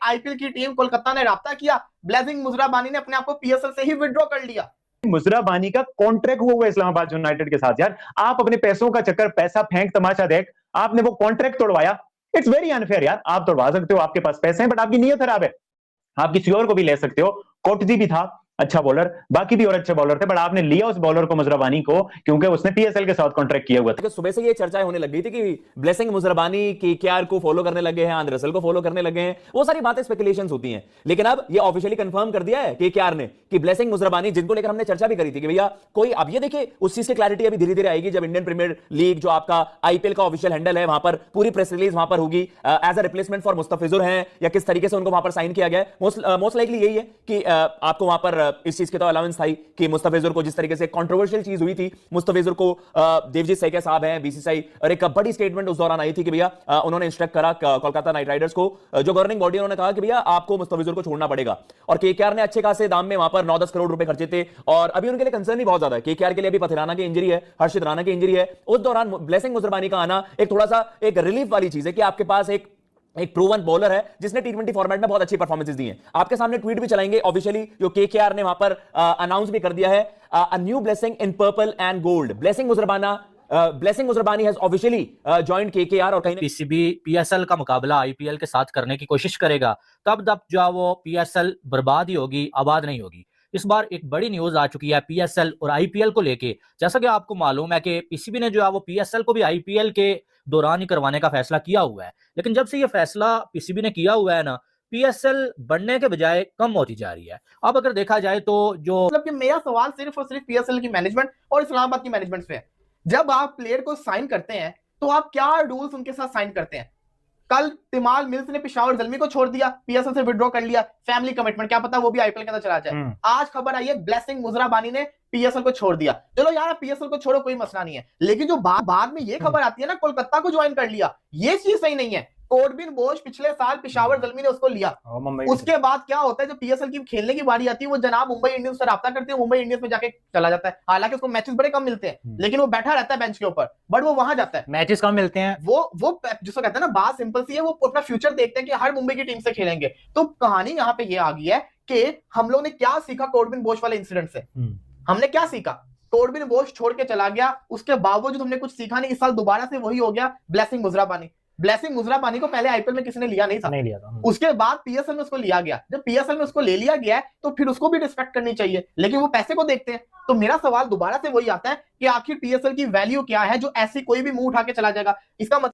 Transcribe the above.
IPL की team Kolkata ने राब्ता किया, ब्लेसिंग मुजराबानी ने अपने आप को पीएसएल से ही विड्रॉ कर लिया। मुजराबानी का कॉन्ट्रैक्ट हुआ है इस्लामाबाद यूनाइटेड के साथ। यार आप अपने पैसों का चक्कर, पैसा फेंक तमाशा देख, आपने वो कॉन्ट्रैक्ट तोड़वाया। इट्स वेरी अनफेयर यार। आप तोड़वा सकते हो, आपके पास पैसे हैं, बट आपकी नीयत खराब है। आप किसी और को भी ले सकते हो। कोटजी भी था अच्छा बॉलर, बाकी भी और अच्छे बॉलर थे, बट आपने लिया उस बॉलर को, मुजराबानी को, क्योंकि उसने पीएसएल के साथ कॉन्ट्रैक्ट किया हुआ था। सुबह से ये चर्चाएं होने लग गई थी कि ब्लेसिंग मुजराबानी केकेआर को फॉलो करने लगे हैं, आंद्रे रसेल को फॉलो करने लगे हैं। वो सारी बातें स्पेकुलेशंस होती हैं, लेकिन अब ये ऑफिशियली कंफर्म कर दिया है केकेआर ने कि ब्लेसिंग मुजराबानी, जिनको लेकर हमने चर्चा भी करी थी कि भैया कोई, अब ये देखिए उस चीज की क्लैरिटी अभी धीरे धीरे आएगी जब इंडियन प्रीमियर लीग जो आपका आईपीएल का ऑफिशियल हैंडल है, वहां पर पूरी प्रेस रिलीज वहां पर होगी as a replacement for Mustafizur है, या किस तरीके से उनको वहां पर साइन किया गया है। मोस्ट लाइकली यही है कि आपको वहां पर इस चीज के तो अलाउंस था कि मुस्तफिजुर को, जिस तरीके से कंट्रोवर्शियल चीज हुई थी, मुस्तफिजुर को देवजीत सैकिया साहब हैं बीसीसीआई, और एक बड़ी स्टेटमेंट उस दौरान आई थी कि भैया उन्होंने इंस्ट्रक्ट करा कोलकाता नाइट राइडर्स को, जो गवर्निंग बॉडी, उन्होंने कहा कि भैया आपको मुस्तफिजुर को छोड़ना पड़ेगा। और केकेआर ने अच्छे खासे दाम में वहां पर 9-10 करोड़ रुपए खर्चे थे, और अभी उनके लिए कंसर्न भी बहुत ज्यादा है। केकेआर के लिए अभी पथिराना की इंजरी है, हर्षित राणा की इंजरी है। उस दौरान ब्लेसिंग मुजराबानी का आना एक थोड़ा सा एक रिलीफ वाली चीज है कि आपके पास एक प्रूवन बॉलर है जिसने टी20 फॉर्मेट में बहुत अच्छी परफॉर्मेंसेस दी हैं। आपके सामने ट्वीट भी चलाएंगे ऑफिशियली, जो केकेआर ने वहां पर अनाउंस भी कर दिया है, a new blessing in purple and gold. Blessing Muzarabani has officially joined KKR, और कहीं पीसीबी पीएसएल का मुकाबला आईपीएल के साथ करने की कोशिश करेगा, तब जो वो पीएसएल बर्बाद ही होगी, आबाद नहीं होगी। इस बार एक बड़ी न्यूज आ चुकी है पीएसएल और आईपीएल को लेके। जैसा कि आपको मालूम है कि पीसीबी ने जो है वो पीएसएल को भी आईपीएल के दौरान ही करवाने का फैसला किया हुआ है, लेकिन जब से ये फैसला पीसीबी ने किया हुआ है ना, पीएसएल बढ़ने के बजाय कम होती जा रही है। अब अगर देखा जाए तो जो मतलब कि मेरा सवाल सिर्फ और सिर्फ पीएसएल की मैनेजमेंट और इस्लामाबाद की मैनेजमेंट से है। जब आप प्लेयर को साइन करते हैं तो आप क्या रूल्स उनके साथ साइन करते हैं? कल तिमाल मिल्स ने पेशावर ज़ल्मी को छोड़ दिया, पीएसएल से विड्रॉ कर लिया, फैमिली कमिटमेंट, क्या पता वो भी आईपीएल के अंदर चला जाए। आज खबर आई है ब्लेसिंग मुजराबानी ने पीएसएल को छोड़ दिया। चलो यार पीएसएल को छोड़ो, कोई मसला नहीं है, लेकिन जो बाद में ये खबर आती है ना कोलकाता को ज्वाइन कर लिया, ये चीज सही नहीं है। कोर्बिन बोश पिछले साल पेशावर ज़ल्मी ने उसको लिया, उसके बाद क्या होता है, जब पीएसएल की खेलने की बारी आती है वो जनाब मुंबई इंडियंस से राब्ता करते हैं, मुंबई इंडियंस में जाके चला जाता है। हालांकि उसको मैचेस बड़े कम मिलते हैं, लेकिन वो बैठा रहता है बेंच के ऊपर, बट वो वहां जाता है, मैचेस कम मिलते हैं। वो जिसको कहते हैं ना, बात सिंपल सी है, वो अपना फ्यूचर देखते हैं कि हर मुंबई की टीम से खेलेंगे। तो कहानी यहाँ पे ये आ गई है कि हम लोग ने क्या सीखा कोर्बिन बोश वाले इंसिडेंट से। हमने क्या सीखा? कोर्बिन बोश छोड़ के चला गया, उसके बावजूद हमने कुछ सीखा नहीं। इस साल दोबारा से वही हो गया ब्लेसिंग मुजराबानी। ब्लेसिंग मुजराबानी को पहले आईपीएल में किसी ने लिया नहीं था, उसके बाद पीएसएल में उसको लिया गया। जब पीएसएल में उसको ले लिया गया है तो फिर उसको भी रिस्पेक्ट करनी चाहिए, लेकिन वो पैसे को देखते हैं। तो मेरा सवाल दोबारा से वही आता है कि आखिर पीएसएल की वैल्यू क्या है जो ऐसी कोई भी मुंह उठा के चला जाएगा? इसका मतलब